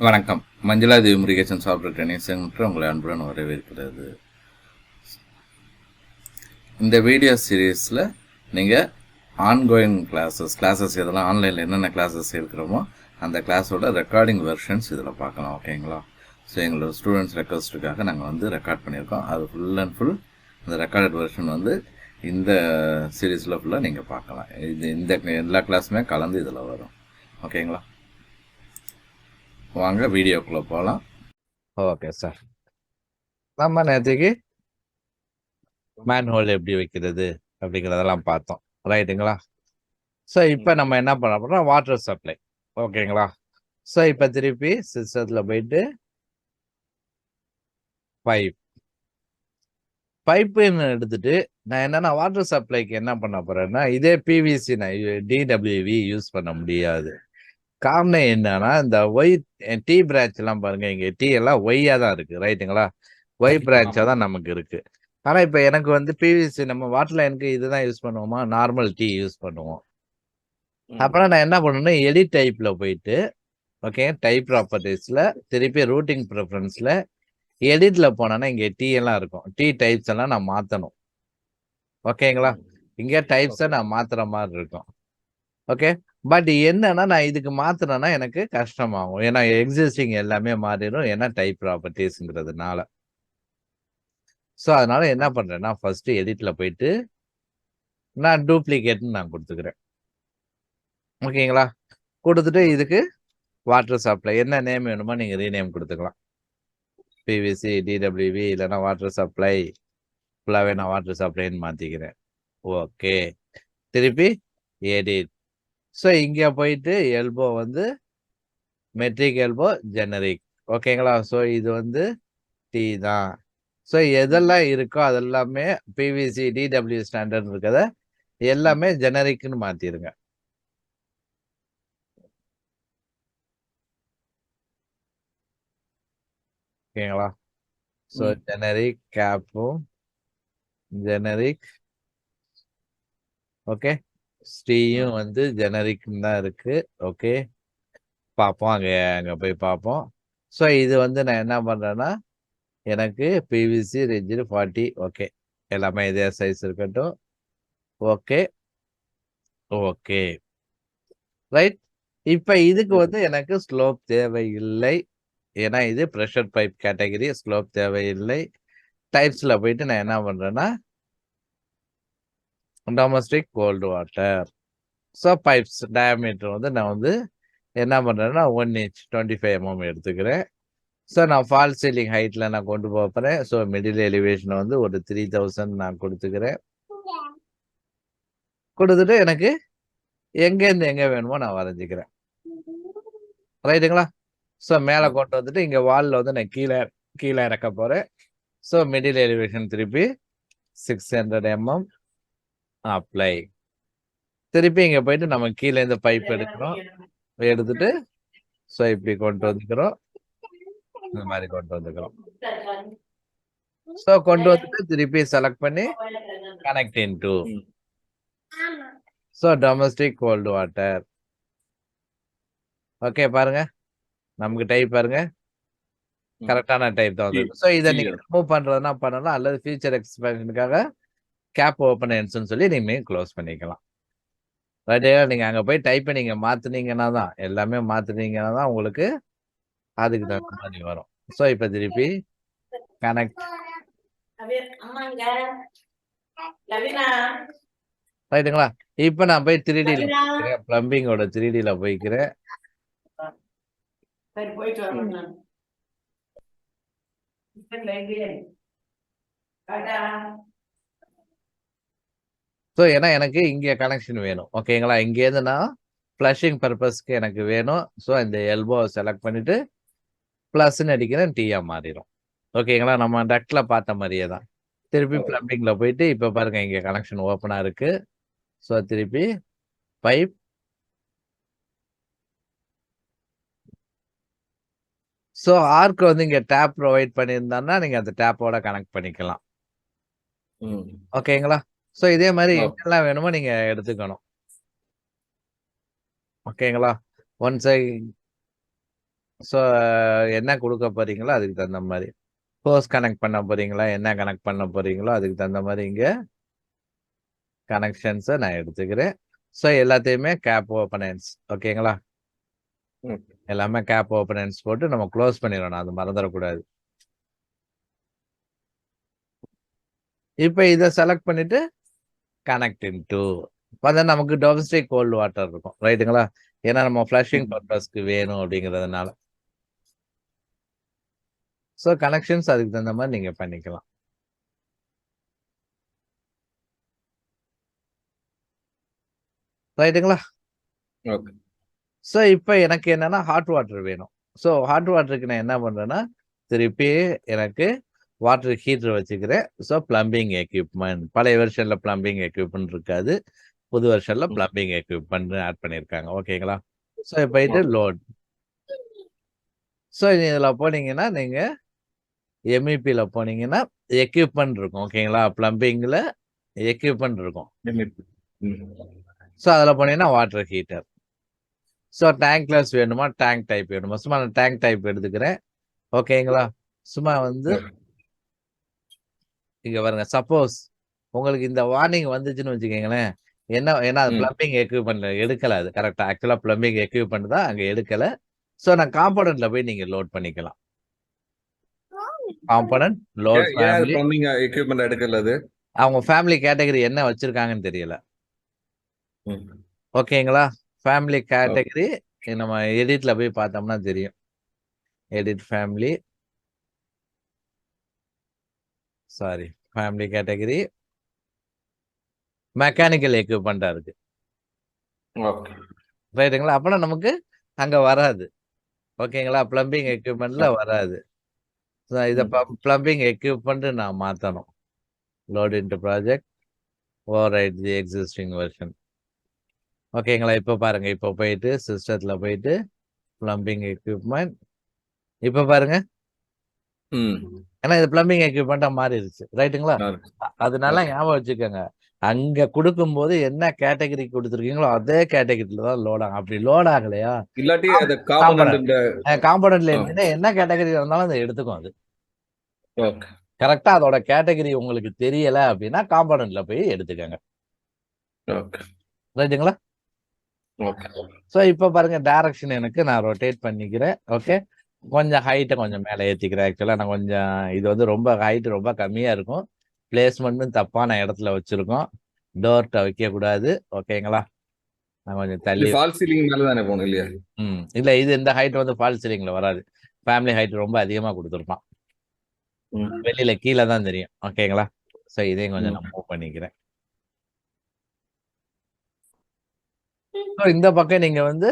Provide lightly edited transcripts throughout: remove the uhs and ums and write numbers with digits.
வணக்கம். மஞ்சுளா தேவி Murugesan software training centre உங்களை அன்புடன் வரவேற்கிறது. இந்த வீடியோ சீரீஸில் நீங்கள் ஆன்கோயிங் கிளாஸஸ் இதெல்லாம் ஆன்லைனில் என்னென்ன கிளாஸஸ் இருக்கிறோமோ அந்த கிளாஸோட ரெக்கார்டிங் வெர்ஷன்ஸ் இதில் பார்க்கலாம். ஓகேங்களா? ஸோ எங்களோட ஸ்டூடெண்ட்ஸ் ரெக்வஸ்ட்டுக்காக நாங்கள் ரெக்கார்ட் பண்ணியிருக்கோம். அது ஃபுல் அண்ட் ஃபுல் அந்த ரெக்கார்டட் வெர்ஷன் இந்த சீரீஸில் ஃபுல்லாக நீங்கள் பார்க்கலாம். இந்த எல்லா கிளாஸுமே கலந்து இதில் வரும். ஓகேங்களா? வாங்க வீடியோக்குள்ளே போகலாம். Okay sir. நம்ம நேற்றுக்கு மேன்ஹோல் எப்படி வைக்கிறது அப்படிங்கிறதெல்லாம் பார்த்தோம், ரைட்டுங்களா? ஸோ இப்போ நம்ம என்ன பண்ண போகிறோம், வாட்டர் சப்ளை. ஓகேங்களா? ஸோ இப்போ திருப்பி சிஸ்டத்தில் போயிட்டு பைப்புன்னு எடுத்துட்டு நான் என்னன்னா வாட்டர் சப்ளைக்கு என்ன பண்ண போறேன்னா, இதே பிவிசி நான் டிடபிள்யூவி யூஸ் பண்ண முடியாது. காரணம் என்னன்னா, இந்த ஒய் டி பிரான்ச் எல்லாம் பாருங்க, இங்க டி எல்லாம் ஒய்யா தான் இருக்கு, ரைட்டுங்களா? ஒய் பிரான்ச்சா தான் நமக்கு இருக்கு. ஆனா இப்ப எனக்கு பிவிசி நம்ம வாட்டர் லைனுக்கு இதுதான் யூஸ் பண்ணுவோமா, நார்மல் டி யூஸ் பண்ணுவோம். அப்புறம் நான் என்ன பண்ணணும்னா, எடிட் டைப்ல போயிட்டு, ஓகே, டைப் ப்ராப்பர்ட்டிஸ்ல திருப்பி ரூட்டிங் ப்ரிஃபரன்ஸ்ல எடிட்ல போனேன்னா இங்க டி எல்லாம் இருக்கும். டி டைப்ஸ் எல்லாம் நான் மாத்தணும். ஓகேங்களா? இங்க டைப்ஸை நான் மாத்துற மாதிரி இருக்கும். ஓகே, பட் என்னன்னா நான் இதுக்கு மாத்தினேன்னா எனக்கு கஷ்டமாகும். ஏன்னா எக்ஸிஸ்டிங் எல்லாமே மாறிடும், ஏன்னா டைப் ப்ராப்பர்ட்டிஸ்ங்கிறதுனால. ஸோ அதனால என்ன பண்றேன்னா, ஃபர்ஸ்ட் எடிட்ல போயிட்டு நான் டூப்ளிகேட்னு நான் கொடுத்துக்கிறேன். ஓகேங்களா? கொடுத்துட்டு இதுக்கு வாட்டர் சப்ளை என்ன நேம் வேணுமோ நீங்க ரீநேம் கொடுத்துக்கலாம். பிவிசி டிடபிள்யூவி இல்லைன்னா வாட்டர் சப்ளை, ஃபுல்லாவே நான் வாட்டர் சப்ளைன்னு மாத்திக்கிறேன். ஓகே, திருப்பி எடிட். ஸோ இங்க போயிட்டு எல்போ மெட்ரிக் எல்போ ஜெனரிக். ஓகேங்களா? ஸோ இது டி தான். ஸோ எதெல்லாம் இருக்கோ அதெல்லாமே பிவிசி டிடபிள்யூ ஸ்டாண்டர்ட் இருக்கிறத எல்லாமே ஜெனரிக்னு மாத்திருங்க. ஓகேங்களா? ஸோ ஜெனரிக் கேப்பும் ஜெனரிக். ஓகே, ஸ்டீயும் ஜெனரிக்னு தான் இருக்கு. ஓகே, பார்ப்போம், அங்க போய் பார்ப்போம். ஸோ இது நான் என்ன பண்றேன்னா, எனக்கு பிவிசி ரெஜிட் 40. ஓகே, எல்லாமே இதே சைஸ் இருக்கட்டும். Okay okay, right. இப்ப இதுக்கு எனக்கு ஸ்லோப் தேவையில்லை, ஏன்னா இது ப்ரெஷர் பைப் கேட்டகரி. ஸ்லோப் தேவையில்லை. டைப்ஸ்ல போயிட்டு நான் என்ன பண்றேன்னா, domestic cold water. So pipes diameter நான் என்ன பண்றேன்னா 1 inch 25 mm எடுத்துக்கிறேன். ஸோ நான் ஃபால் சீலிங் ஹைட்ல நான் கொண்டு போறேன். ஸோ மிடில் எலிவேஷன் ஒரு 3000 நான் கொடுத்துக்கிறேன். கொடுத்துட்டு எனக்கு எங்கேருந்து எங்க வேணுமோ நான் வரைஞ்சிக்கிறேன், ரைட்டுங்களா? ஸோ மேலே கொண்டு வந்துட்டு இங்க வால்ல நான் கீழே கீழே இறக்க போறேன். ஸோ மிடில் எலிவேஷன் திருப்பி 600 mm அப்ளை. திருப்பி இங்க போயிட்டு நம்ம கீழே இந்த பைப் எடுக்கிறோம். எடுத்துட்டு ஸோ இப்படி கொண்டு வந்துக்கிறோம், இந்த மாதிரி கொண்டு வந்துக்கிறோம். ஸோ கொண்டு வந்துட்டு திருப்பி செலக்ட் பண்ணி connect into. So domestic cold water. Okay, பாருங்க நமக்கு டைப் பாருங்க, கரெக்டான டைப் தான் வந்தது. ஸோ இதை நீங்க ரிமூவ் பண்றதுனா பண்ணலாம், அல்லது ஃபியூச்சர் எக்ஸ்பேன்ஷனுக்காக கேப் ஓப்பன் ஹெண்ட்ஸ்னு சொல்லி நீங்க க்ளோஸ் பண்ணிக்கலாம். ரைட்டு, நீங்க அங்க போய் டைப்பை நீங்க மாத்துனீங்கன்னா தான், எல்லாமே மாத்துனீங்கன்னா தான் உங்களுக்கு அதுக்கு தகுந்த மாதிரி வரும். ஸோ இப்போ திருப்பி கனெக்ட். ரைட்டுங்களா? இப்போ நான் போய் 3Dல போய்க்கிறேன், பிளம்பிங்கோட 3Dல போய்க்கிறேன். ஸோ ஏன்னா எனக்கு இங்கே கனெக்ஷன் வேணும். ஓகேங்களா? இங்கேருந்து நான் ஃப்ளஷிங் பர்பஸ்க்கு எனக்கு வேணும். ஸோ இந்த எல்போ செலக்ட் பண்ணிட்டு ப்ளஸ்ன்னு அடிக்கிறேன், டீயா மாறிடும். ஓகேங்களா? நம்ம டக்ட்ல பார்த்த மாதிரியே தான். திருப்பி பிளம்பிங்ல போயிட்டு இப்போ பாருங்க இங்கே கனெக்ஷன் ஓப்பனா இருக்கு. ஸோ திருப்பி பைப். ஸோ ஆர்க் இங்க டேப் ப்ரொவைட் பண்ணியிருந்தான்னா நீங்க அந்த டேப்போட கனெக்ட் பண்ணிக்கலாம். ஓகேங்களா? ஸோ இதே மாதிரி எங்கெல்லாம் வேணுமோ நீங்க எடுத்துக்கணும். ஓகேங்களா? ஒன்ஸ் ஸோ என்ன கொடுக்க போறீங்களோ அதுக்கு தகுந்த மாதிரி, ஹோஸ் கனெக்ட் பண்ண போறீங்களா, என்ன கனெக்ட் பண்ண போறீங்களோ அதுக்கு தகுந்த மாதிரி இங்க கனெக்ஷன்ஸை நான் எடுத்துக்கிறேன். ஸோ எல்லாத்தையுமே கேப் ஓப்பனன்ஸ், ஓகேங்களா? எல்லாமே கேப் ஓப்பனன்ஸ் போட்டு நம்ம க்ளோஸ் பண்ணிடணும், அது மறந்துடக்கூடாது. இப்போ இதை செலக்ட் பண்ணிட்டு கனெக்ட் இன்டு பார்த்தா நமக்கு டொமஸ்டிக் கோல்டு வாட்டர் இருக்கும், ரைட்டுங்களா? ஏன்னா நம்ம ஃப்ளஷிங் பர்பஸ்க்கு வேணும் அப்படிங்கிறதுனால. ஸோ கனெக்ஷன்ஸ் அதுக்கு தகுந்த மாதிரி நீங்க பண்ணிக்கலாம், ரைட்டுங்களா? ஓகே. ஸோ இப்போ எனக்கு என்னன்னா ஹாட் வாட்டர் வேணும். ஸோ ஹாட் வாட்டருக்கு நான் என்ன பண்றேன்னா, திருப்பி எனக்கு வாட்டர் ஹீட்டர் வச்சுக்கிறேன். ஸோ பிளம்பிங் எக்யூப்மெண்ட், பழைய வெர்ஷன்ல பிளம்பிங் எக்யூப்மெண்ட் இருக்காது, புது வெர்ஷன்ல பிளம்பிங் எக்யூப்மெண்ட் ஆட் பண்ணியிருக்காங்க, ஓகேங்களா? ஸோ போயிட்டு லோட். ஸோ இதில் போனீங்கன்னா நீங்க எம்இபியில் போனீங்கன்னா எக்யூப்மெண்ட் இருக்கும், ஓகேங்களா? பிளம்பிங்ல எக்யூப்மெண்ட் இருக்கும். ஸோ அதில் போனீங்கன்னா வாட்டர் ஹீட்டர். ஸோ டேங்க்லெஸ் வேணுமா, டேங்க் டைப் வேணுமா? சும்மா நான் டேங்க் டைப் எடுத்துக்கிறேன், ஓகேங்களா? சும்மா வந்து இங்க பாருங்க, சப்போஸ் உங்களுக்கு இந்த வார்னிங் வந்துச்சுன்னு வச்சுக்கோங்களேன், ஏன்னா அது பிளம்பிங் எக்யூப்மெண்ட்ல எடுக்கல, அது கரெக்டா ஆக்சுவலா பிளம்பிங் எக்யூப்மெண்ட் தான் அங்க எடுக்கல. ஸோ நான் காம்போனன்ட்ல போய் நீங்க லோட் பண்ணிக்கலாம். Component load family. Plumbing equipment எடுக்கல, அது அவங்க ஃபேமிலி கேட்டகரி என்ன வச்சிருக்காங்கன்னு தெரியல, ஓகேங்களா? ஃபேமிலி கேட்டகரி நம்ம எடிட்ல போய் பார்த்தோம்னா தெரியும். Edit family, sorry, family category mechanical எக்யூப்மெண்டா இருக்கு, ரைட்டுங்களா? அப்பனா நமக்கு அங்க வராது, ஓகேங்களா? பிளம்பிங் எக்யூப்மெண்ட்ல வராது. இதை பிளம்பிங் எக்யூப்மெண்ட் நான் மாத்தணும். Load into project, overwrite the existing version, ஓகேங்களா? இப்போ பாருங்க, இப்போ போயிட்டு சிஸ்டத்துல போயிட்டு பிளம்பிங் எக்யூப்மெண்ட், இப்போ பாருங்க, ஏன்னா இது பிளம்பிங் எக்யூப்மெண்டா மாறிடுச்சு, ரைட்டுங்களா? அதனால ஞாபகம் வச்சுக்கோங்க, அங்க கொடுக்கும்போது என்ன கேட்டகரி கொடுத்துருக்கீங்களோ அதே கேட்டகரியில தான் லோட் ஆகும். அப்படி லோட் ஆகலையா, இல்லாட்டி காம்போனன்ட்ல என்ன கேட்டகரி இருந்தாலும் அதை எடுத்துக்கும். அது கரெக்டா அதோட கேட்டகரி உங்களுக்கு தெரியல அப்படின்னா காம்போனன்ட்ல போய் எடுத்துக்கங்க, ரைட்டுங்களா? ஸோ இப்போ பாருங்க, டைரக்ஷன் எனக்கு நான் ரொட்டேட் பண்ணிக்கிறேன், ஓகே? கொஞ்சம் ஹைட்டை கொஞ்சம் மேலே ஏற்றிக்கிறேன். ஆக்சுவலாக நான் கொஞ்சம் இது வந்து ரொம்ப ஹைட் ரொம்ப கம்மியாக இருக்கும், பிளேஸ்மெண்ட்டும் தப்பான இடத்துல வச்சிருக்கோம், டோர்ட்ட வைக்கக்கூடாது, ஓகேங்களா? நான் கொஞ்சம் தள்ளி ஃபால் சீலிங் மேல தானே போகணும் இல்லையா? இல்லை, இது இந்த ஹைட் வந்து ஃபால் சீலிங்ல வராது, ஃபேமிலி ஹைட் ரொம்ப அதிகமாக கொடுத்துருப்பான், வெளியில கீழே தான் தெரியும், ஓகேங்களா? ஸோ இதையும் கொஞ்சம் நான் மூவ் பண்ணிக்கிறேன். ஸோ இந்த பக்கம் நீங்க வந்து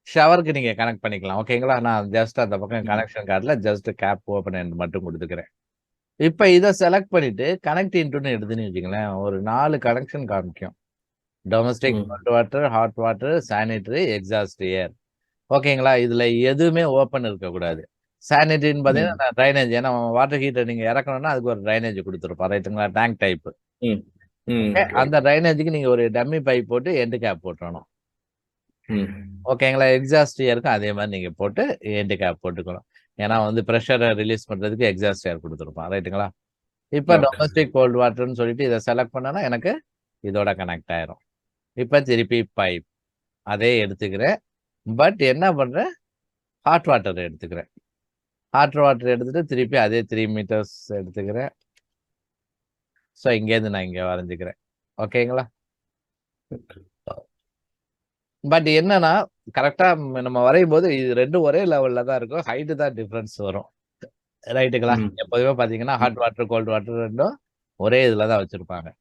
ஷவருக்கு நீங்க கனெக்ட் பண்ணிக்கலாம், ஓகேங்களா? நான் ஜஸ்ட் அந்த பக்கம் கனெக்ஷன் கார்டில் ஜஸ்ட் கேப் ஓப்பன் அண்ட் மட்டும் கொடுத்துக்கிறேன். இப்போ இதை செலக்ட் பண்ணிட்டு கனெக்ட் இன்டுன்னு எடுத்துன்னு வச்சுங்களேன், ஒரு 4 கனெக்ஷன் காமிக்கும். Domestic hot water, hot water, sanitary, exhaust air, ஓகேங்களா? இதுல எதுவுமே ஓப்பன் இருக்கக்கூடாது. சானிட்டரின்னு பார்த்தீங்கன்னா ட்ரைனேஜ், ஏன்னா வாட்டர் ஹீட்டர் நீங்க இறக்கணும்னா அதுக்கு ஒரு ட்ரைனேஜ் கொடுத்துருப்போம், ரைட்டுங்களா? Tank type. அந்த ட்ரைனேஜுக்கு நீங்க ஒரு டம்மி பைப் போட்டு எண்டு கேப் போட்டுறணும், ஓகேங்களா? எக்ஸாஸ்ட் ஏருக்கும் அதே மாதிரி நீங்க போட்டு எண்டு கேப் போட்டுக்கணும், ஏன்னா வந்து ப்ரெஷரை ரிலீஸ் பண்றதுக்கு எக்ஸாஸ்ட் ஏர் கொடுத்துருப்போம், ரைட்டுங்களா? இப்போ டொமஸ்டிக் கோல்டு வாட்டர்னு சொல்லிட்டு இதை செலக்ட் பண்ணனா எனக்கு இதோட கனெக்ட் ஆயிரும். இப்போ திருப்பி பைப் அதே எடுத்துக்கிறேன், பட் என்ன பண்றேன், ஹாட் வாட்டர் எடுத்துக்கிறேன். ஹாட் வாட்டர் எடுத்துட்டு திருப்பி அதே 3 மீட்டர்ஸ் எடுத்துக்கிறேன். ஸோ இங்கேருந்து நான் இங்கே வரைஞ்சிக்கிறேன், ஓகேங்களா? பட் என்னன்னா கரெக்டா நம்ம வரையும் போது இது ரெண்டும் ஒரே லெவல்ல தான் இருக்கும், ஹைட்டு தான் டிஃபரன்ஸ் வரும், ரைட்டுங்களா? எப்போதுமே பார்த்தீங்கன்னா ஹாட் வாட்டர் கோல்டு வாட்டர் ரெண்டும் ஒரே இதில் தான் வச்சிருப்பாங்க.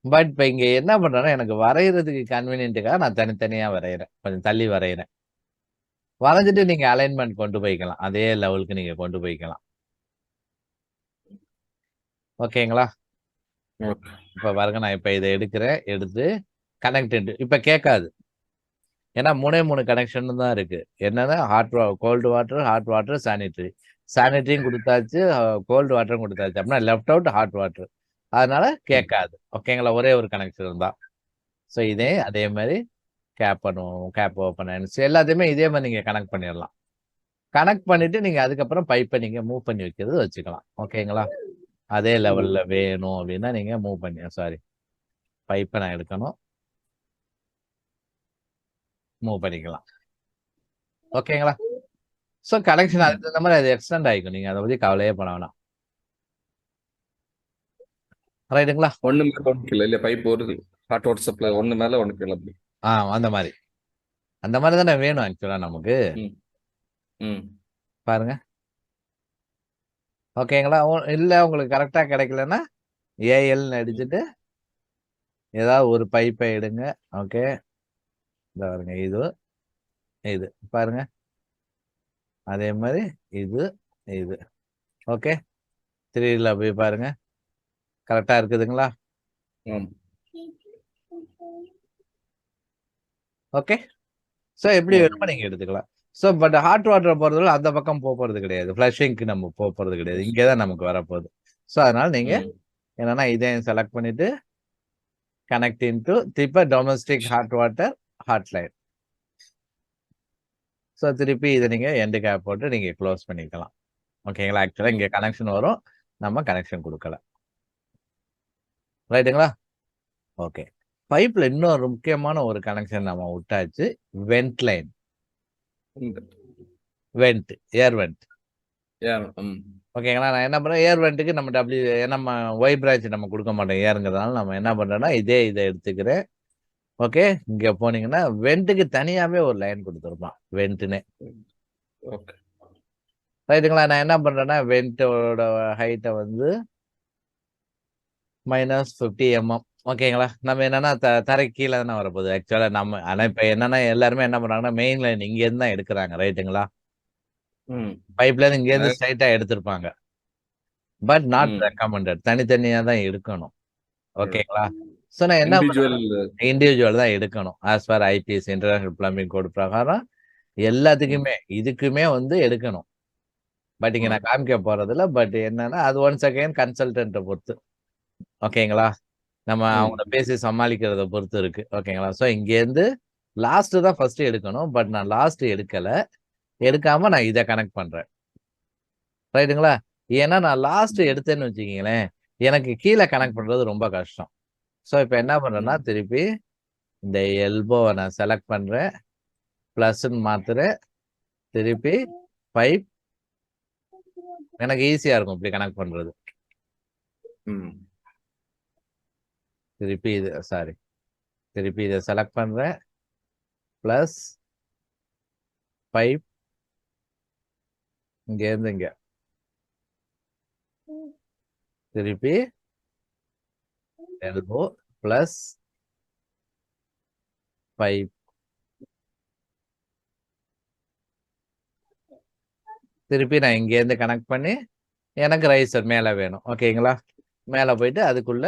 பட் இப்போ இங்கே என்ன பண்றேன்னா, எனக்கு வரைகிறதுக்கு கன்வீனியன்ட்டுக்காக நான் தனித்தனியாக வரைகிறேன், கொஞ்சம் தள்ளி வரைகிறேன். வரைஞ்சிட்டு நீங்க அலைன்மெண்ட் கொண்டு போய்க்கலாம், அதே லெவலுக்கு நீங்க கொண்டு போய்க்கலாம், ஓகேங்களா? இப்போ பாருங்க, நான் இப்போ இதை எடுக்கிறேன், எடுத்து கனெக்ட் இப்போ கேட்காது, ஏன்னா 3 கனெக்ஷன் தான் இருக்கு. என்னன்னா cold water, hot water, sanitary. சானிட்டரியும் கொடுத்தாச்சு, கோல்டு வாட்டரும் கொடுத்தாச்சு, அப்படின்னா லெஃப்ட் அவுட் ஹாட் வாட்டர், அதனால கேட்காது, ஓகேங்களா? ஒரே ஒரு கனெக்ஷன் தான். ஸோ இதே அதே மாதிரி கேப் பண்ணுவோம், கேப் ஓப்பன் ஆயிடுச்சு, எல்லாத்தையுமே இதே மாதிரி நீங்க கனெக்ட் பண்ணிடலாம். கனெக்ட் பண்ணிட்டு நீங்க அதுக்கப்புறம் பைப்பை நீங்க மூவ் பண்ணி வைக்கிறது வச்சுக்கலாம். ஓகேங்களா? அதே லெவல்ல வேணும் அப்படின்னா நீங்க மூவ் பண்ணி சாரி பைப்பை நான் எடுக்கணும், மூவ் பண்ணிக்கலாம். ஓகேங்களா? ஸோ கனெக்ஷன் அதுக்கு தகுந்த மாதிரி அது எக்ஸ்டெண்ட் ஆகிக்கும். நீங்க அதை பத்தி கவலையே பண்ண வேணாம். ரைட்டுங்களா? ஒண்ணு மேல ஒண்ணு கீழே இல்ல, பைப் ஒரு ஹாட் வாட்டர் சப்ளை ஒண்ணு மேல ஒண்ணு கீழே அப்படி. அந்த மாதிரி தானே வேணும் ஆக்சுவலா நமக்கு. பாருங்க. ஓகேங்களா? இல்ல உங்களுக்கு கரெக்டா கிடைக்கலன்னா ஏஎல்னு அடிச்சுட்டு ஏதாவது ஒரு பைப்பை எடுங்க. ஓகே, இந்த பாருங்க, இது பாருங்க, அதே மாதிரி இது ஓகே. 3ல போய் பாருங்க, கரெக்டா இருக்குதுங்களா? ஓகே. ஸோ எப்படி வேணுமோ நீங்க எடுத்துக்கலாம். ஸோ பட் ஹாட் வாட்டர் போறதுல அந்த பக்கம் போறது கிடையாது, ஃப்ளஷிங்க்கு நம்ம போறது கிடையாது, இங்கே தான் நமக்கு வரப்போகுது. ஸோ அதனால நீங்க என்னன்னா இதையும் செலக்ட் பண்ணிட்டு கனெக்ட் இன்டு திருப்பி domestic hot water hot line. So திருப்பி இதை நீங்க எண்டு கேப் போட்டு நீங்க க்ளோஸ் பண்ணிக்கலாம். ஓகேங்களா? ஆக்சுவலா இங்க கனெக்ஷன் வரும், நம்ம கனெக்ஷன் கொடுக்கல. ரைட்டுங்களா? ஓகே. பைப்ல இன்னொரு முக்கியமான ஒரு கனெக்ஷன் நம்ம விட்டாச்சு, வெண்ட் லைன். வெண்ட், ஏர் வெண்ட். ஓகேங்களா? நான் என்ன பண்றேன், ஏர் வெண்ட்டுக்கு நம்ம ஒய் பிரான்ச் நம்ம கொடுக்க மாட்டோம் ஏருங்கிறதுனால நம்ம என்ன பண்றோம்னா இதை எடுத்துக்கிறேன். ஓகே, இங்க போனீங்கன்னா வெண்ட்டுக்கு தனியாவே ஒரு லைன் கொடுத்துருப்பான், வெண்ட்டுன்னு. ரைட்டுங்களா? நான் என்ன பண்றேன்னா வெண்ட்டோட ஹைட்டை வந்து -50 mm. ஓகேங்களா? நம்ம என்னன்னா தரைக்கு கீழே தானே வரப்போகுது ஆக்சுவலா. நம்ம ஆனா இப்ப என்னன்னா எல்லாருமே என்ன பண்றாங்கன்னா மெயின் லைன் இங்க இருந்து தான் எடுக்கிறாங்க. ரைட்டுங்களா? பைப்ல இருந்து இங்க இருந்து ஸ்ட்ரைட்டா எடுத்திருப்பாங்க. பட் நாட் ரெக்கமெண்டட், தனித்தனியா தான் எடுக்கணும். ஓகேங்களா? ஸோ நான் என்ன இண்டிவிஜுவல் தான் எடுக்கணும். As per IPS international plumbing code பிரகாரம் எல்லாத்துக்குமே இதுக்குமே வந்து எடுக்கணும். பட் இங்க நான் காமிக்க போறதில்ல. பட் என்னன்னா அது ஒன்ஸ் அகைன் கன்சல்டன்ட்டை பொறுத்து. ஓகேங்களா? நம்ம அவங்கள பேசி சமாளிக்கிறத பொறுத்து இருக்கு. ஓகேங்களா? ஸோ இங்கேருந்து லாஸ்ட் தான் ஃபர்ஸ்ட் எடுக்கணும். பட் நான் லாஸ்ட் எடுக்கல, எடுக்காம நான் இதை கனெக்ட் பண்றேன். ரைட்டுங்களா? ஏன்னா நான் லாஸ்ட் எடுத்தேன்னு வச்சுக்கீங்களேன், எனக்கு கீழே கனெக்ட் பண்றது ரொம்ப கஷ்டம். ஸோ இப்போ என்ன பண்றேன்னா திருப்பி இந்த எல்போவை நான் செலக்ட் பண்றேன், பிளஸ்ன்னு மாத்துறேன், திருப்பி பைப். எனக்கு ஈஸியா இருக்கும் இப்படி கனெக்ட் பண்றது. திருப்பி இதை செலக்ட் பண்றேன், பிளஸ் பைப் இங்க இருந்து இங்க, திருப்பி எல்போ பிளஸ் பைப். திருப்பி நான் இங்க இருந்து கனெக்ட் பண்ணி எனக்கு ரைசர் மேல வேணும். ஓகேங்களா? மேல போயிட்டு அதுக்குள்ள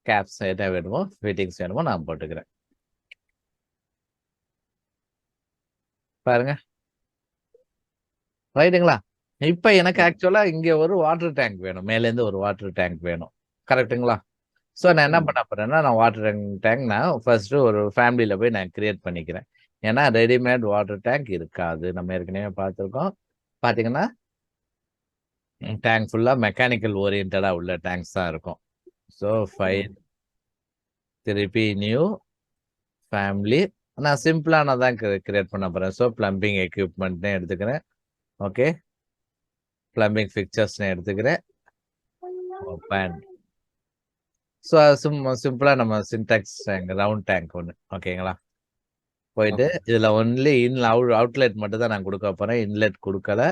கேப்ஸ் என்ன வேணுமோ ஃபிட்டிங்ஸ் வேணுமோ நான் போட்டுக்கிறேன். பாருங்க. ரைட்டுங்களா? இப்ப எனக்கு ஆக்சுவலா இங்க ஒரு வாட்டர் டேங்க் வேணும், மேல இருந்து ஒரு வாட்டர் டேங்க் வேணும். கரெக்ட்டுங்களா? ஸோ நான் என்ன பண்ண போறேன்னா நான் வாட்டர் டேங்க் நான் ஃபர்ஸ்ட் ஒரு ஃபேமிலியில போய் நான் கிரியேட் பண்ணிக்கிறேன். ஏன்னா ரெடிமேட் வாட்டர் டேங்க் இருக்காது, நம்ம ஏற்கனவே பார்த்துருக்கோம். பாத்தீங்கன்னா டேங்க் ஃபுல்லா மெக்கானிக்கல் ஓரியன்டா உள்ள டேங்க்ஸ் தான் இருக்கும். ஸோ ஃபைல், திருப்பி நியூ ஃபேமிலி. நான் சிம்பிளானதான் கிரியேட் பண்ண போறேன். ஸோ பிளம்பிங் எக்யூப்மெண்ட்னே எடுத்துக்கிறேன். ஓகே, பிளம்பிங் ஃபிக்சர்ஸ்னு எடுத்துக்கிறேன். ஓப்பன். ஸோ சிம்பிளா நம்ம சின்டாக்ஸ் டேங்க், ரவுண்ட் டேங்க் ஒன்று. ஓகேங்களா? போயிட்டு இதுல ஒன்லி அவுட்லெட் மட்டும் தான் நான் கொடுக்க போறேன், இன்லெட் கொடுக்கல.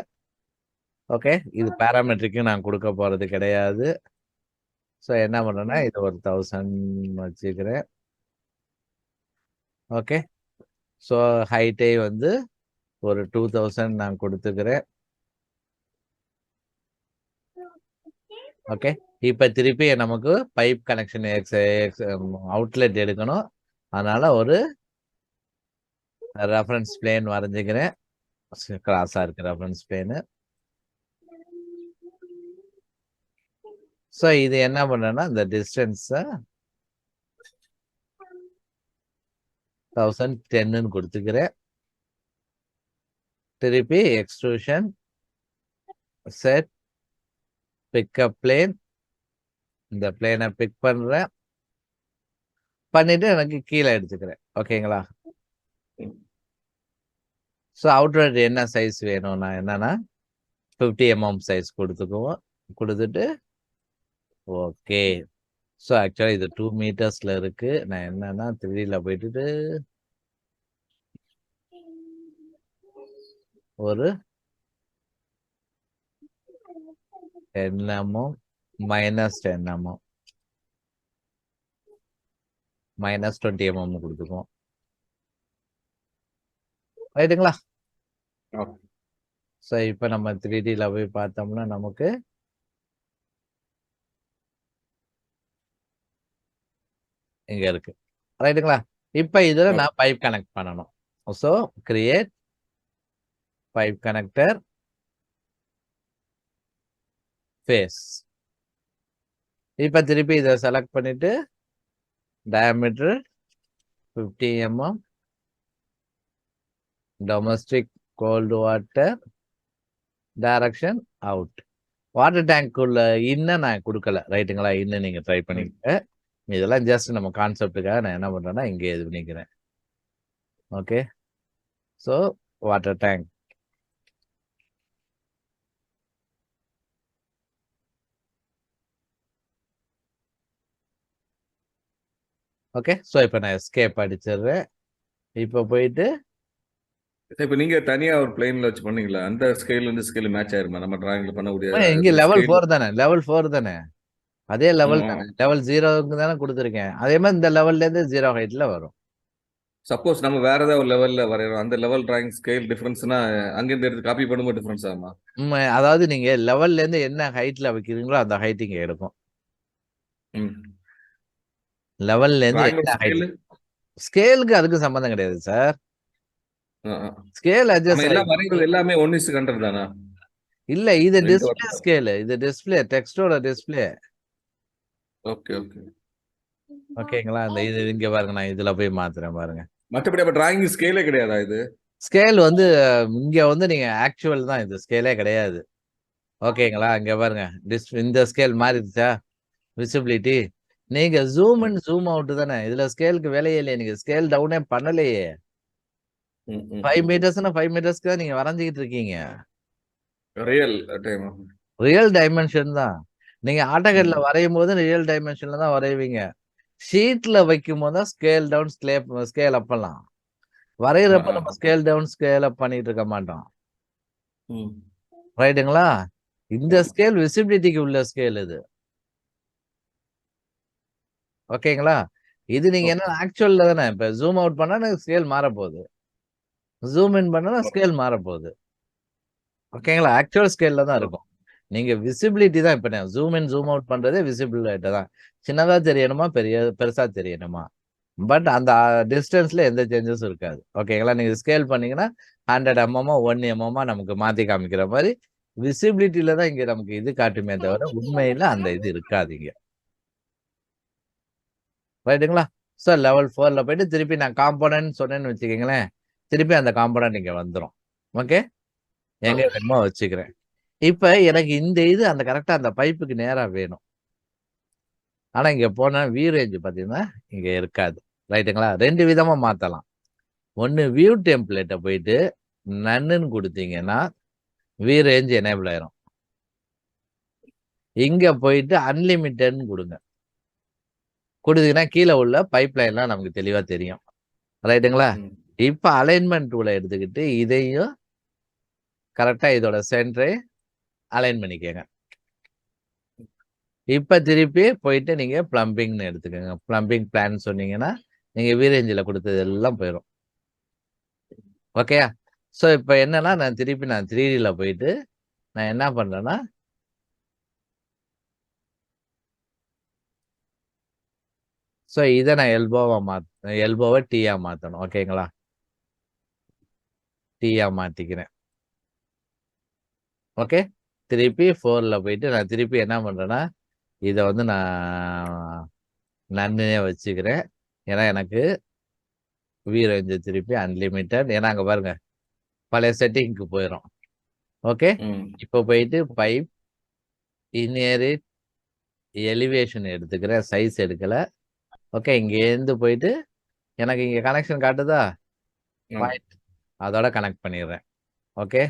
ஓகே, இது பேராமெட்ரிக்கும் நான் கொடுக்க போறது கிடையாது. ஸோ என்ன பண்றேன்னா இது ஒரு 1000 வச்சுக்கிறேன். ஓகே, ஸோ ஹைட்டே வந்து ஒரு 2000 நான் கொடுத்துக்கிறேன். ஓகே, இப்ப திருப்பி நமக்கு பைப் கனெக்ஷன் அவுட்லெட் எடுக்கணும். அதனால ஒரு ரெஃபரன்ஸ் பிளேன் வரைஞ்சுக்கிறேன், கிராஸா இருக்கு ரெஃபரன்ஸ் பிளேனு. ஸோ இது என்ன பண்றேன்னா இந்த டிஸ்டன்ஸை 1010ன்னு கொடுத்துக்கிறேன். திருப்பி எக்ஸ்ட்ரூஷன், செட், பிக்கப் பிளேன், இந்த பிளேனை பிக் பண்றேன், பண்ணிட்டு எனக்கு கீழே எடுத்துக்கிறேன். ஓகேங்களா? ஸோ அவுட்லெட் என்ன சைஸ் வேணும்னா என்னன்னா 50 mm சைஸ் கொடுத்துக்குவோம். கொடுத்துட்டு ஓகே. ஸோ ஆக்சுவலாக இது 2 மீட்டர்ஸ்ல இருக்கு. நான் என்னன்னா 3ல போயிட்டு ஒரு -10 mm -20 mm கொடுத்துக்குவோம். ரைட்டுங்களா? ஸோ இப்போ நம்ம 3Dல போய் பார்த்தோம்னா நமக்கு இங்க இருக்கு. ரைட்டுங்களா? இப்போ இதுல நான் பைப் கனெக்ட் பண்ணணும். So create pipe connector face. இப்போ திருப்பி இதை செலக்ட் பண்ணிட்டு diameter 50 mm, domestic cold water, direction out. Water டேங்க்குள்ள இன்னும் நான் கொடுக்கல. ரைட்டுங்களா? இன்னும் நீங்க ட்ரை பண்ணிக்க. இதெல்லாம் ஜஸ்ட் நம்ம கான்செப்டுக்காக நான் என்ன பண்றேன்னா இங்கே இது பண்ணிக்கிறேன். Okay. So water tank. Okay. So இப்போ நான் எஸ்கேப் அடிச்சிடுறேன். இப்போ போயிட்டு இப்ப நீங்க தனியா ஒரு பிளேன்ல வச்சு பண்ணீங்களா? அந்த ஸ்கேல் இந்த ஸ்கேல் மேட்ச் ஆயிருமா? நம்ம டிராயிங்ல பண்ணக்கூடிய இங்க லெவல் 4 தானே, லெவல் 4 தானே, அதே லெவல் தானே, லெவல் 0க்கு தானே கொடுத்துருக்கேன். அதே மாதிரி இந்த லெவல்ல இருந்து 0 ஹைட்ல வரும். சப்போஸ் நம்ம வேற ஏதாவது ஒரு லெவல்ல வரையறோம், அந்த லெவல் டிராயிங் ஸ்கேல் டிஃபரன்ஸ்னா அங்கிருந்து எடுத்து காப்பி பண்ணும்போது டிஃபரன்ஸ் ஆகுமா? அதாவது நீங்க லெவல்ல இருந்து என்ன ஹைட்ல வைக்கிறீங்களோ அந்த ஹைட் இங்க எடுக்கும். லெவல்ல இருந்து என்ன ஹைட், ஸ்கேலுக்கு அதுக்கு சம்பந்தம் கிடையாது சார். ஸ்கேல் அட்ஜஸ்ட் எல்லாம் வரைகிறது எல்லாமே 1:100 தானா? இல்ல, இது டிஸ்ப்ளே ஸ்கேல், இது டிஸ்ப்ளே டெக்ஸ்டோட டிஸ்ப்ளே. Okay okay. ஓகேங்களா? இந்த இது இங்க பாருங்க, நான் இதுல போய் மாத்துறேன் பாருங்க. மற்றபடி அப்ப டிராயிங் ஸ்கேலே கிடையாதா இது? ஸ்கேல் வந்து இங்க வந்து நீங்க ஆக்சுவல் தான், இது ஸ்கேலே கிடையாது. ஓகேங்களா? இங்க பாருங்க, இந்த ஸ்கேல் மாறிடுச்சா விசிபிலிட்டி. நீங்க ஜூம் இன் ஜூம் அவுட் தானே, இதுல ஸ்கேலுக்கு வேலையே இல்லையே. நீங்க ஸ்கேல் டவுனே பண்ணலையே. 5 மீட்டர்ஸ்னா 5 மீட்டர்ஸ்க்கு தான் நீங்க வரைஞ்சிக்கிட்டு இருக்கீங்க. ரியல் டைமென்ஷன் தான். நீங்க ஆட்டோகேட்ல வரையும் போது ரியல் டைமென்ஷன்ல தான் வரைவீங்க. ஷீட்ல வைக்கும் போது தான் ஸ்கேல் டவுன் ஸ்கேல் அப் பண்ணலாம். வரைகிறப்ப நம்ம ஸ்கேல் டவுன் ஸ்கேல் அப் பண்ணிட்டு இருக்க மாட்டோம். ரைட்டுங்களா? இந்த ஸ்கேல் விசிபிலிட்டிக்கு உள்ள ஸ்கேல் இது. ஓகேங்களா? இது நீங்க என்ன ஆக்சுவல்ல தானே, இப்ப ஜூம் அவுட் பண்ணா ஸ்கேல் மாற போகுது, ஜூம் இன் பண்ணா ஸ்கேல் மாற போகுது. ஓகேங்களா? ஆக்சுவல் ஸ்கேல்ல தான் இருக்கும். நீங்க விசிபிலிட்டி தான். இப்ப நான் ஜூம் இன் ஜூம் அவுட் பண்றதே விசிபிலிட்டி தான். சின்னதா தெரியணுமா பெருசா தெரியணுமா, பட் அந்த டிஸ்டன்ஸ்ல எந்த சேஞ்சஸும் இருக்காது. ஓகேங்களா? நீங்க ஸ்கேல் பண்ணீங்கன்னா 100 mm 1 mm நமக்கு மாத்தி காமிக்கிற மாதிரி விசிபிலிட்டியில தான் இங்க நமக்கு இது காட்டுமே தவிர உண்மையில அந்த இது இருக்காதீங்க. ரைட்டுங்களா? ஸோ லெவல் 4ல போயிட்டு திருப்பி நான் காம்போனன்ட் சொன்னேன்னு வச்சுக்கோங்களேன், திருப்பி அந்த காம்போனன்ட் இங்க வந்துடும். ஓகே, எங்க வேணுமோ வச்சுக்கிறேன். இப்ப எனக்கு இந்த இது அந்த கரெக்டா அந்த பைப்புக்கு நேரா வேணும். ஆனா இங்க போனா வியூ ரேஞ்ச் பாத்தீங்கன்னா இங்க இருக்காது. ரைட்டுங்களா? 2 விதமா மாத்தலாம். ஒன்னு வியூ டெம்ப்ளேட்டை போயிட்டு நன்னுன்னு கொடுத்தீங்கன்னா வியூ ரேஞ்ச் எனேபிள் ஆயிரும். இங்க போயிட்டு அன்லிமிட்டட்னு கொடுங்க. கொடுத்தீங்கன்னா கீழே உள்ள பைப் லைன்லாம் நமக்கு தெளிவா தெரியும். ரைட்டுங்களா? இப்ப அலைன்மெண்ட் டூலை எடுத்துக்கிட்டு இதையும் கரெக்டா இதோட சென்டரை அலைன் பண்ணிக்கங்க. இப்ப திருப்பி போயிட்டு நீங்க பிளம்பிங்னு எடுத்துக்கோங்க. பிளம்பிங் பிளான் சொன்னீங்கன்னா நீங்க வீரேஞ்சில் கொடுத்தது எல்லாம் போயிடும். ஓகேயா? ஸோ இப்போ என்னன்னா நான் 3Dல போயிட்டு நான் என்ன பண்றேன்னா ஸோ இதை நான் எல்போவை டீயா மாற்றணும். ஓகேங்களா? டீயா மாற்றிக்கிறேன். ஓகே, திருப்பி 4ல போயிட்டு நான் திருப்பி என்ன பண்றேன்னா இதை வந்து நான் நன்னே வச்சுக்கிறேன். ஏன்னா எனக்கு வியூ ரேஞ்சு திருப்பி அன்லிமிட்டட். ஏன்னா அங்கே பாருங்க பழைய செட்டிங்க்கு போயிடும். ஓகே, இப்போ போயிட்டு பைப் இன்ஹெரிட் எலிவேஷன் எடுத்துக்கிறேன், சைஸ் எடுக்கல. ஓகே, இங்கேருந்து போயிட்டு எனக்கு இங்க கனெக்ஷன் காட்டுதா, பாயிண்ட் அதோட கனெக்ட் பண்ணிடுறேன். ஓகே,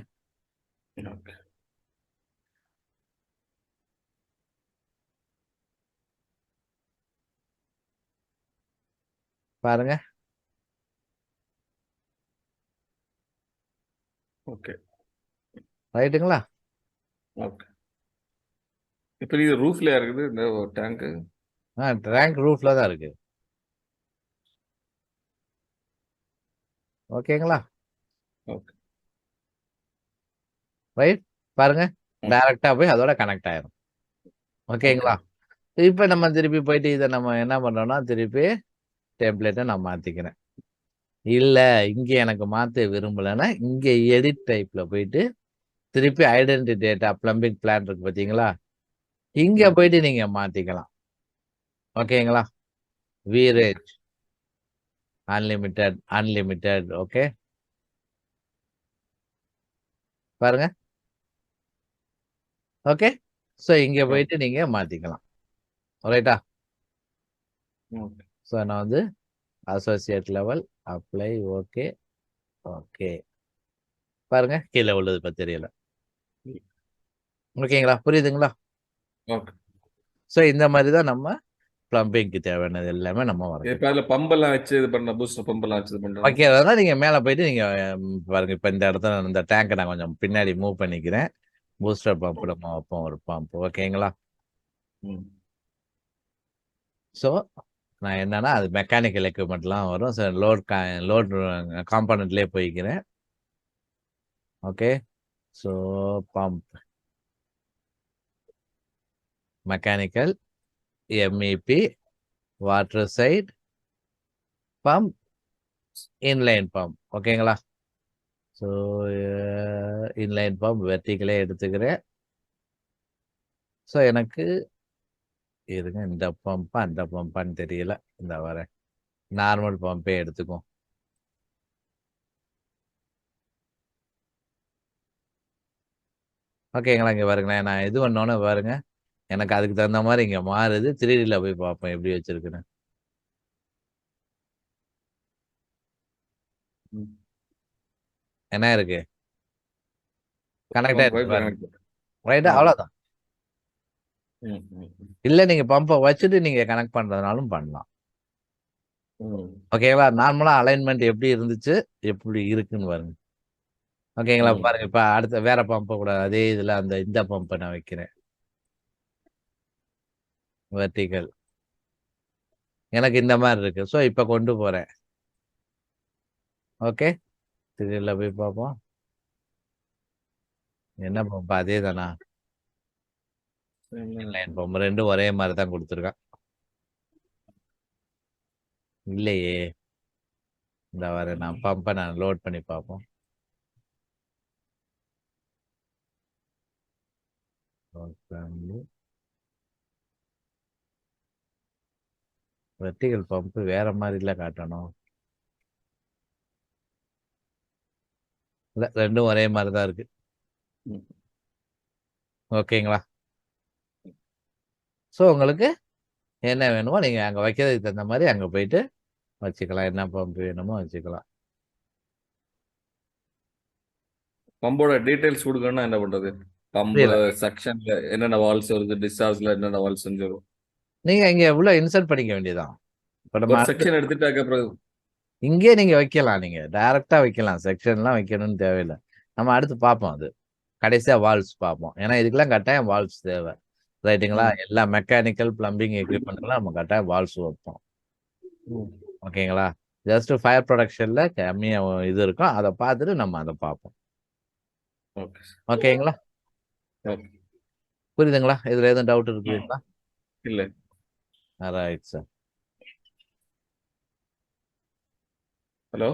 பாருங்க. ஓகே, ரைட்டுங்களா? ஓகே. இப்போ இது ரூஃப்லயா இருக்குது இந்த டேங்க்? டேங்க் ரூஃப்ல தான் இருக்கு. ஓகேங்களா? ஓகே, ரைட், பாருங்க. டைரக்டா போய் அதோட கனெக்ட் ஆயிரும். ஓகேங்களா? இப்போ நம்ம திருப்பி போயிட்டு இதை நம்ம என்ன பண்றோம்னா, திருப்பி டெம்ப்ளேட்டை நான் மாத்திக்கிறேன். இல்ல இங்க எனக்கு மாத்த விரும்பலைன்னா இங்க எடிட் டைப்ல போயிட்டு திருப்பி ஐடென்டி டேட்டா பிளம்பிங் பிளான் இருக்கு பாத்தீங்களா, இங்க போயிட்டு நீங்க மாத்திக்கலாம். ஓகேங்களா? வீரேஜ் அன்லிமிட்டெட். ஓகே, பாருங்க. ஓகே, ஸோ இங்க போயிட்டு நீங்க மாத்திக்கலாம். ரைட்டா? ஸோ நான் வந்து associate level apply. Okay, okay, பாருங்க கீழே உள்ளது இப்ப தெரியல. ஓகேங்களா? புரியுதுங்களா? ஓகே. ஸோ இந்த மாதிரி தான் நம்ம பிளம்பிங்க்கு தேவையானது எல்லாமே நம்ம வரைக்கும். இப்போ அதில் பம்பெல்லாம் வச்சு இது பண்ண பூஸ்டர் பம்பெல்லாம் வச்சு இது பண்ணுறோம். வைக்கிறதா நீங்க மேலே போயிட்டு நீங்க பாருங்க. இப்போ இந்த இடத்துல இந்த டேங்கை நான் கொஞ்சம் பின்னாடி மூவ் பண்ணிக்கிறேன். பூஸ்டர் பம்ப் நம்ம வைப்போம், ஒரு பம்ப். ஓகேங்களா? ஸோ நான் என்னன்னா அது மெக்கானிக்கல் எக்யூப்மெண்ட்லாம் வரும். ஸோ லோட் காம்பனண்ட்லேயே போய்க்கிறேன். Okay, so pump mechanical MEP water side pump inline pump. ஓகேங்களா? ஸோ இன்லைன் பம்ப் வெர்டிக்கலே எடுத்துக்கிறேன். ஸோ எனக்கு இருங்க, இந்த பம்பா அந்த பம்பான்னு தெரியல. இந்த வரேன், நார்மல் பம்பே எடுத்துக்கும். ஓகேங்களா? இங்க பாருங்களேன், நான் இது பண்ணோன்னு பாருங்க எனக்கு அதுக்கு தகுந்த மாதிரி இங்க மாறுது. 3Dல போய் பார்ப்போம் எப்படி வச்சிருக்குன்னு. என்ன இருக்கு, கனெக்ட் ஆயிடுச்சு பாருங்க. ரைட்டா? அவ்வளோதான். இல்ல நீங்க பம்பை வச்சுட்டு நீங்க கனெக்ட் பண்றதுனாலும் பண்ணலாம். ஓகேவா? நார்மலா அலைன்மெண்ட் எப்படி இருந்துச்சு எப்படி இருக்குன்னு பாருங்க. ஓகேங்களா? பாருங்க இப்ப அடுத்த வேற பம்பை கூட அதே இதுல இந்த பம்பை நான் வைக்கிறேன். வெர்டிகல் எனக்கு இந்த மாதிரி இருக்கு. ஸோ இப்ப கொண்டு போறேன். ஓகே, திடீர்ல போய் பார்ப்போம். என்ன பம்பு அதே தானா? லைன் பம்பு ரெண்டும் ஒரே மாதிரி தான் கொடுத்துருக்கான். இல்லையே, இந்த வர நான் பம்பை நான் லோட் பண்ணி பார்ப்போம். வெர்டிகல் பம்பு வேற மாதிரில காட்டணும். இல்ல ரெண்டும் ஒரே மாதிரி தான் இருக்கு. ஓகேங்களா? ஸோ உங்களுக்கு என்ன வேணுமோ நீங்க அங்க வைக்கிறதுக்கு தகுந்த மாதிரி அங்க போயிட்டு வச்சுக்கலாம். என்ன பம்பு வேணுமோ வச்சுக்கலாம். பம்போட டீடைல்ஸ் கொடுக்கணும்னா என்ன பண்றது? பம்பு செக்ஷன்ல என்னென்ன வால்ஸ் வருது, டிஸ்சார்ஜ்ல என்னென்ன வால்ஸ் வரும், நீங்க இங்க உள்ள இன்சர்ட் பண்ணிக்க வேண்டியதான். இப்ப நம்ம செக்ஷன் எடுத்துட்டு அதுக்கப்புறம் இங்கே நீங்க வைக்கலாம். நீங்க டைரக்டா வைக்கலாம். செக்ஷன்லாம் வைக்கணும்னு தேவையில்லை. நம்ம அடுத்து பார்ப்போம். அது கடைசியா வால்ஸ் பார்ப்போம். ஏன்னா இதுக்கெல்லாம் கட்டாயம் வால்ஸ் தேவை. ரைட்டுங்களா? எல்லா மெக்கானிக்கல் பிளம்பிங் எக்யூப்மெண்ட்லாம் நம்ம கட்டாயம் வால்ஸ் வைப்போம். ஓகேங்களா? ஜஸ்ட் ஃபயர் ப்ரொடக்ஷன்ல கம்மியா இது இருக்கும். அதை பார்த்துட்டு நம்ம அதை பார்ப்போம். ஓகேங்களா? புரியுதுங்களா? இதுல எதுவும் டவுட் இருக்குங்களா? இல்ல. Right sir. ஹலோ.